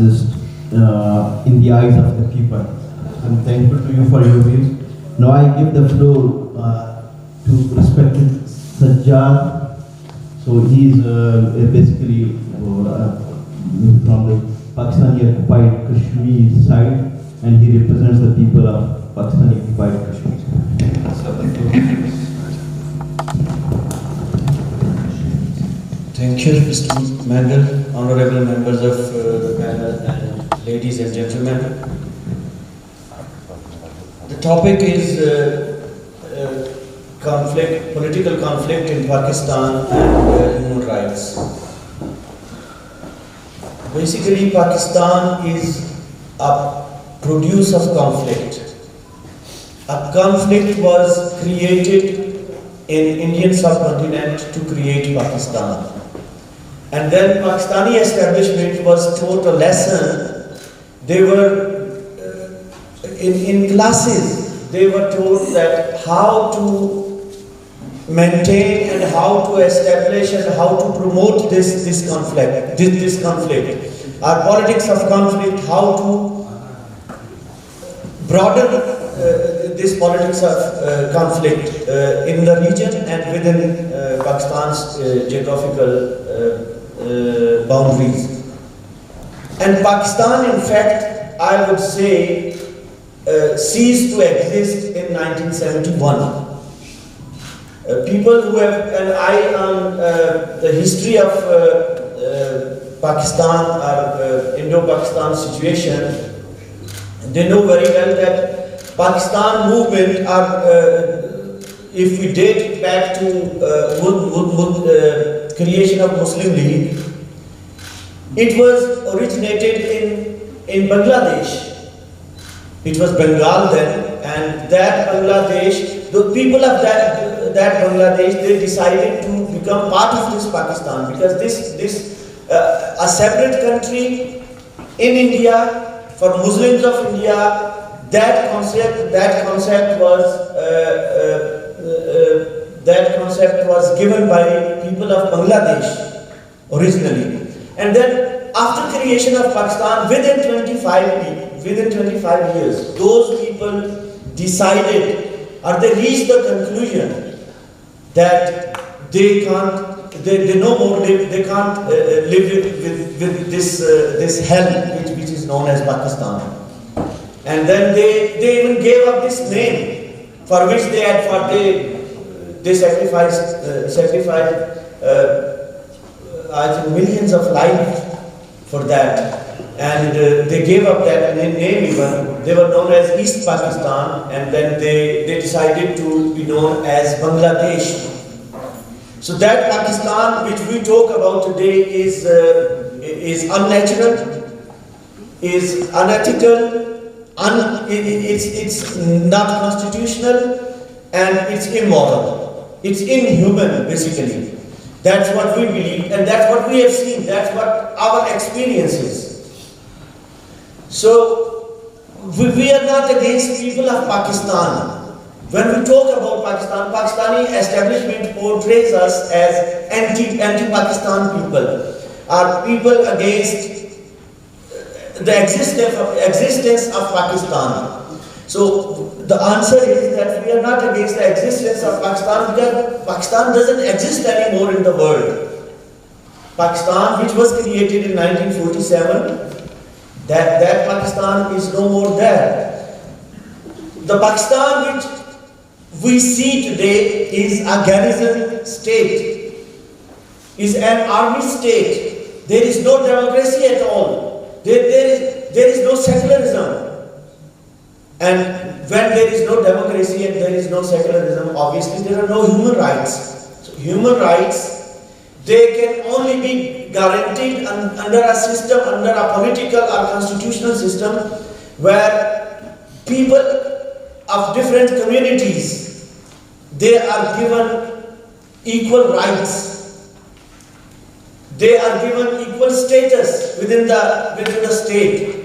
exist in the eyes of the people. I'm thankful to you for your views. Now I give the floor to respected Sajjad. So he is basically from the Pakistani occupied Kashmir side, and he represents the people of Pakistani occupied Kashmir. Thank you, Mr. Mandel, honorable members of the panel, and ladies and gentlemen. The topic is conflict, political conflict in Pakistan and human rights. Basically, Pakistan is a produce of conflict. A conflict was created in Indian subcontinent to create Pakistan. And then Pakistani establishment was taught a lesson. They were in classes, they were taught that how to maintain and how to establish and how to promote this conflict. Our politics of conflict, how to broaden this politics of conflict in the region and within Pakistan's geographical boundaries. And Pakistan, in fact, I would say, ceased to exist in 1971. People who have an eye on the history of Pakistan or Indo-Pakistan situation, they know very well that Pakistan movement if we date back to creation of Muslim League, it was originated in Bangladesh. It was Bengal then, and that Bangladesh, the people of that Bangladesh, they decided to become part of this Pakistan, because a separate country in India for Muslims of India. That concept was given by people of Bangladesh originally, and then after creation of Pakistan, within 25 years, those people decided, or they reached the conclusion that they can't live with this hell which is known as Pakistan. And then they even gave up this name for which they had fought. They sacrificed I think millions of lives for that, and they gave up that name even. They were known as East Pakistan, and then they decided to be known as Bangladesh. So that Pakistan which we talk about today is unnatural, is unethical, it's not constitutional, and it's immoral. It's inhuman, basically. That's what we believe, and that's what we have seen. That's what our experience is. So we are not against people of Pakistan. When we talk about Pakistan, Pakistani establishment portrays us as anti-Pakistan people, are people against the existence of Pakistan. So the answer is that we are not against the existence of Pakistan, because Pakistan doesn't exist anymore in the world. Pakistan, which was created in 1947, that Pakistan is no more there. The Pakistan which we see today is a garrison state, is an army state. There is no democracy at all. There is no secularism. And when there is no democracy and there is no secularism, obviously there are no human rights. So human rights, they can only be guaranteed under a system, under a political or constitutional system, where people of different communities, they are given equal rights. They are given equal status within the state.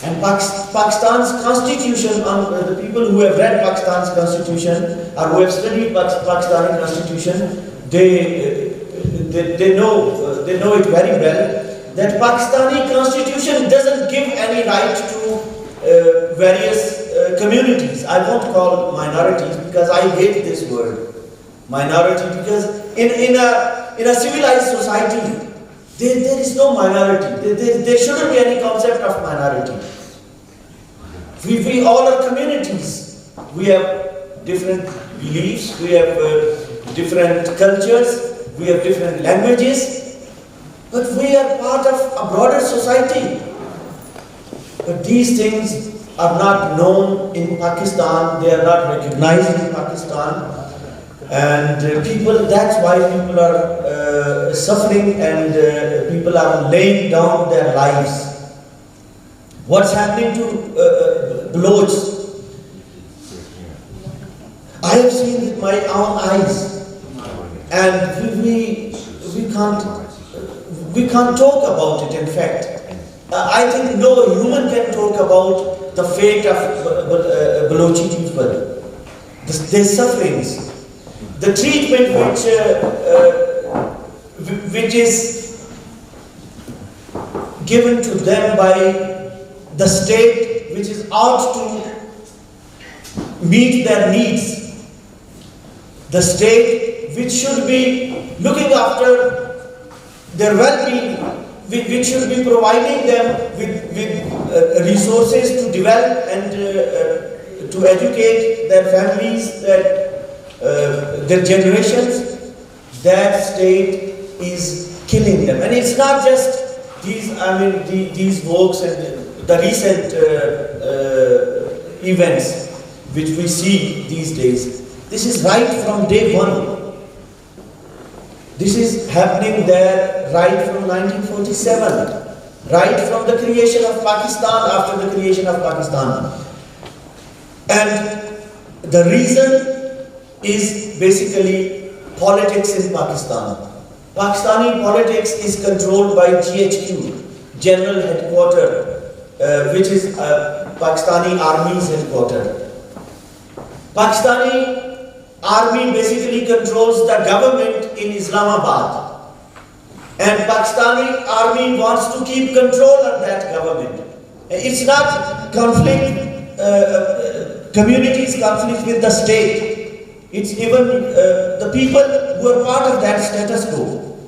And Pakistan's constitution, the people who have read Pakistan's constitution or who have studied Pakistani constitution, they know it very well that Pakistani constitution doesn't right to various communities. I won't call minorities because I hate this word, minority, because in a civilized society, there is no minority. There shouldn't be any concept of minority. We all are communities. We have different beliefs, we have different cultures, we have different languages, but we are part of a broader society. But these things are not known in Pakistan, they are not recognized in Pakistan, and that's why people are suffering, and people are laying down their lives. What's happening to Balochs? I have seen with my own eyes, and we can't talk about it. In fact, I think no human can talk about the fate of Balochi people, their sufferings, the treatment which is given to them by the state, which is out to meet their needs. The state which should be looking after their well-being, which should be providing them with resources to develop and to educate their families, their generations, that state is killing them. And it's not just these works and the recent events which we see these days. This is right from day one. This is happening there right from 1947, right from the creation of Pakistan, after the creation of Pakistan. And the reason is basically politics in Pakistan. Pakistani politics is controlled by GHQ, General Headquarters, which is Pakistani Army's headquarters. Pakistani Army basically controls the government in Islamabad, and Pakistani Army wants to keep control of that government. It's not conflict, communities conflict with the state. It's even the people who are part of that status quo.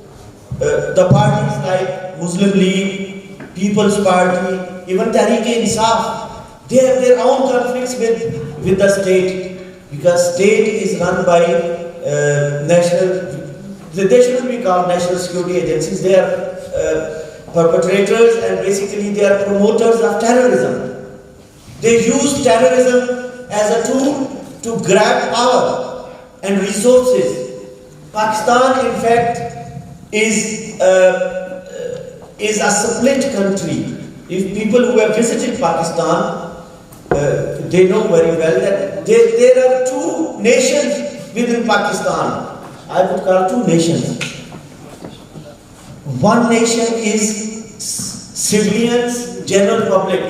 The parties like Muslim League, People's Party, even Tehreek-e-Insaf, they have their own conflicts with the state. Because state is run by they shouldn't be called national security agencies. They are perpetrators, and basically they are promoters of terrorism. They use terrorism as a tool to grab power and resources. Pakistan, in fact, is a split country. If people who have visited Pakistan, they know very well that there are two nations within Pakistan. I would call two nations. One nation is civilians, general public,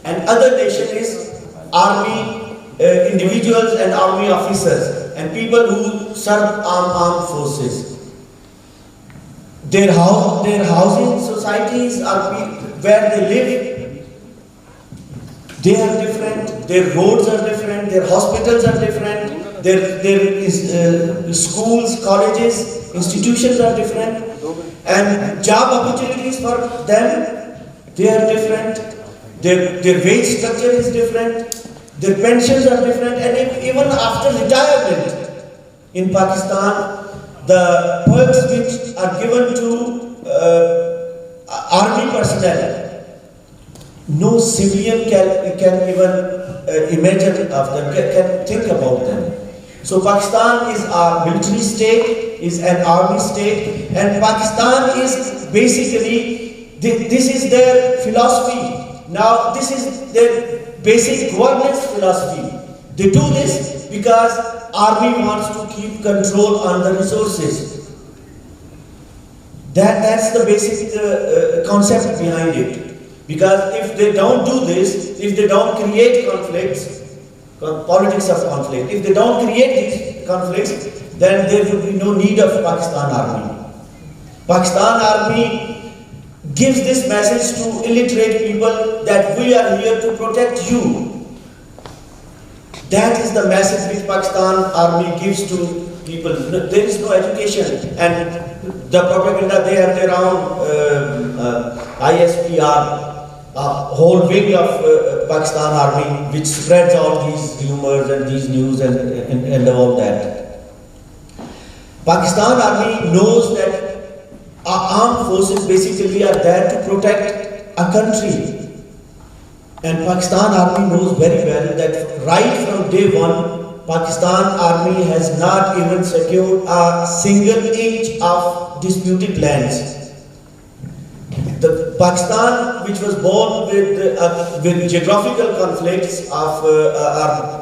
and other nation is army individuals and army officers and people who serve armed forces. Their housing societies are where they live. They are different, their roads are different, their hospitals are different, their schools, colleges, institutions are different, and job opportunities for them, they are different, their wage structure is different, their pensions are different, and even after retirement in Pakistan, the perks which are given to army personnel, no civilian can even imagine of them, can think about them. So Pakistan is our military state, is an army state, and Pakistan is basically, this is their philosophy. Now this is their basic governance philosophy. They do this because army wants to keep control on the resources. That's the basic concept behind it. Because if they don't do this, if they don't create conflicts, politics of conflict, if they don't create these conflicts, then there would be no need of Pakistan Army. Pakistan Army gives this message to illiterate people that we are here to protect you. That is the message which Pakistan army gives to people. There is no education, and the propaganda, they have their own ISPR, a whole wing of Pakistan army which spreads all these rumors and these news and all that. Pakistan army knows that our armed forces basically are there to protect a country. And Pakistan army knows very well that right from day one, Pakistan army has not even secured a single inch of disputed lands. The Pakistan, which was born with geographical conflicts of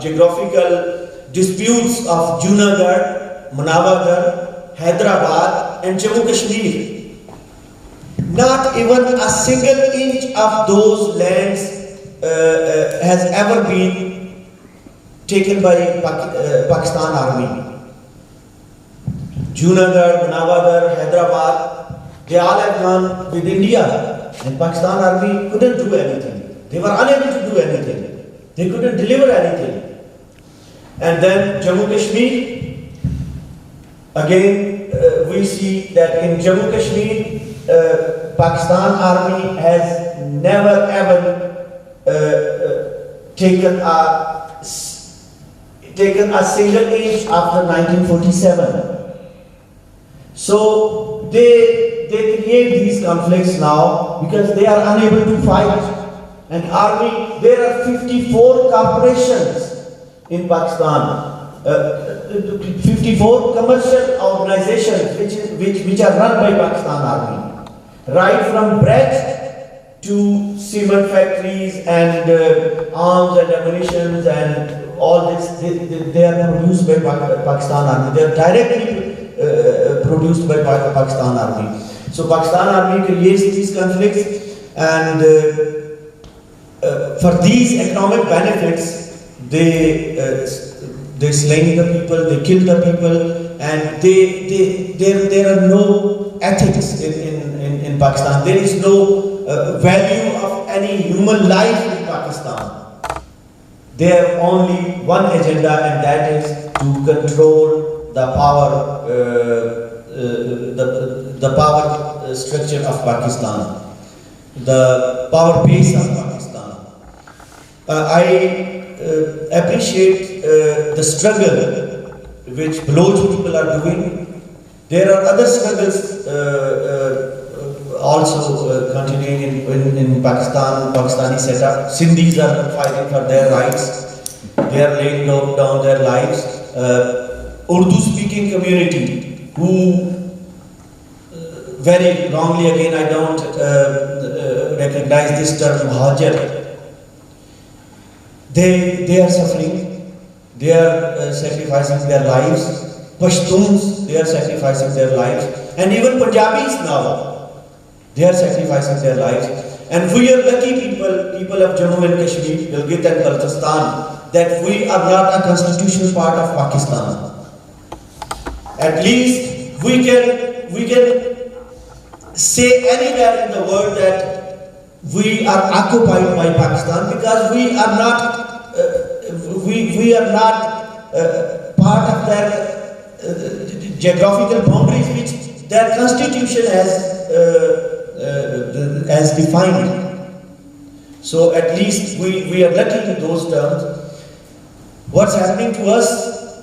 geographical disputes of Junagadh, Manawadar, Hyderabad, and Jammu Kashmir, not even a single inch of those lands has ever been taken by Pakistan army. Junagadh, Manawadar, Hyderabad, they all have gone with India, and Pakistan army couldn't do anything. They were unable to do anything. They couldn't deliver anything. And then Jammu Kashmir, again we see that in Jammu Kashmir, Pakistan army has never ever taken a single inch after 1947. So they create these conflicts now because they are unable to fight. And army, there are 54 corporations in Pakistan, 54 commercial organizations which are run by Pakistan army, right from bread to cement factories and arms and ammunition and all this. They are produced by Pakistan army. They are directly produced by Pakistan army. So Pakistan army creates these conflicts, and for these economic benefits, they slay the people, they kill the people, and there are no ethics in Pakistan. There is no value of any human life in Pakistan. They have only one agenda, and that is to control the power, the power structure of Pakistan, the power base of Pakistan. I appreciate the struggle which Baloch people are doing. There are other struggles also continuing in Pakistani setup. Sindhis are fighting for their rights. They are laying down their lives. Urdu-speaking community, who very wrongly, again, I don't recognize this term, Muhajir. They are suffering. They are sacrificing their lives. Pashtuns, they are sacrificing their lives. And even Punjabis now, they are sacrificing their lives. And we are lucky people of Jammu and Kashmir, Gilgit and Balochistan, that we are not a constitutional part of Pakistan. At least we can say anywhere in the world that we are occupied by Pakistan, because we are not part of their geographical boundaries which their constitution has defined. So at least we are lucky in those terms. What's happening to us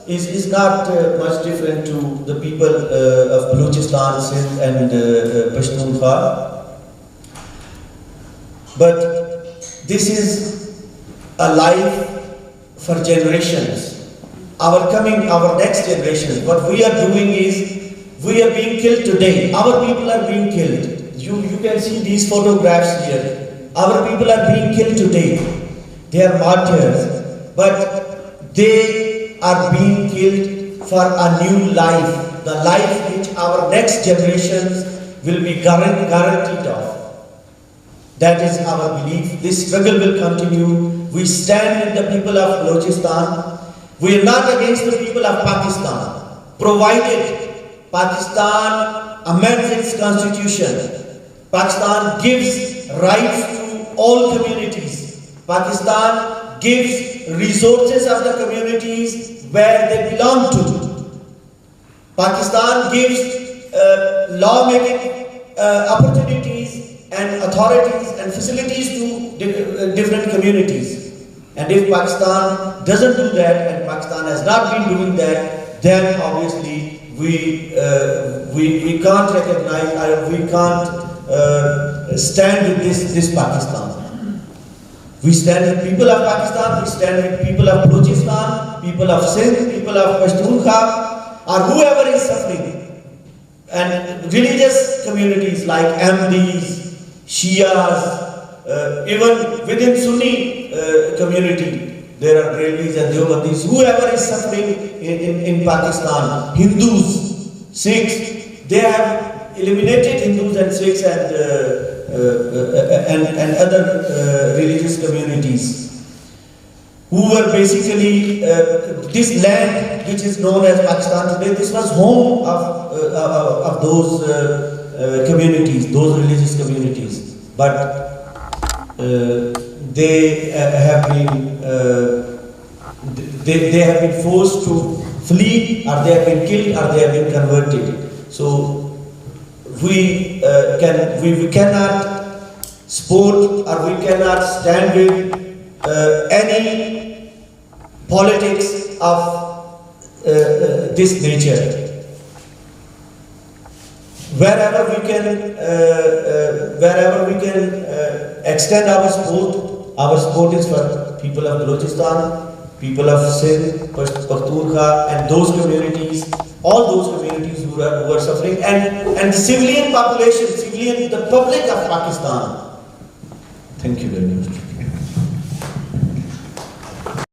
is not much different to the people of Balochistan, Sindh and Pashtunkhwa. But this is a life for generations. Our next generation, what we are doing is, we are being killed today. Our people are being killed. You can see these photographs here. Our people are being killed today. They are martyrs. But they are being killed for a new life. The life which our next generations will be guaranteed of. That is our belief. This struggle will continue. We stand with the people of Balochistan. We are not against the people of Pakistan, provided Pakistan amends its constitution Pakistan gives rights to all communities. Pakistan gives resources of the communities where they belong to. Pakistan gives law-making opportunities and authorities and facilities to different communities. And if Pakistan doesn't do that, and Pakistan has not been doing that, then obviously we can't recognize, we can't stand with this Pakistan. We stand with people of Pakistan, we stand with people of Balochistan, people of Sindh, people of Pashtun, or whoever is suffering. And religious communities like Ahmadis, Shias, even within Sunni community, there are Brahmins and Deobandis, whoever is suffering in Pakistan, Hindus, Sikhs, they have eliminated Hindus and Sikhs and other religious communities who were basically, this land which is known as Pakistan today, this was home of those communities, those religious communities. But they have been forced to flee, or they have been killed, or they have been converted. So we cannot support, or we cannot stand with any politics of this nature. Wherever we can extend our support is for people of Balochistan, people of Sindh, Pakhtunkhwa, and those communities, all those communities who are suffering, and the civilian population, the public of Pakistan. Thank you very much.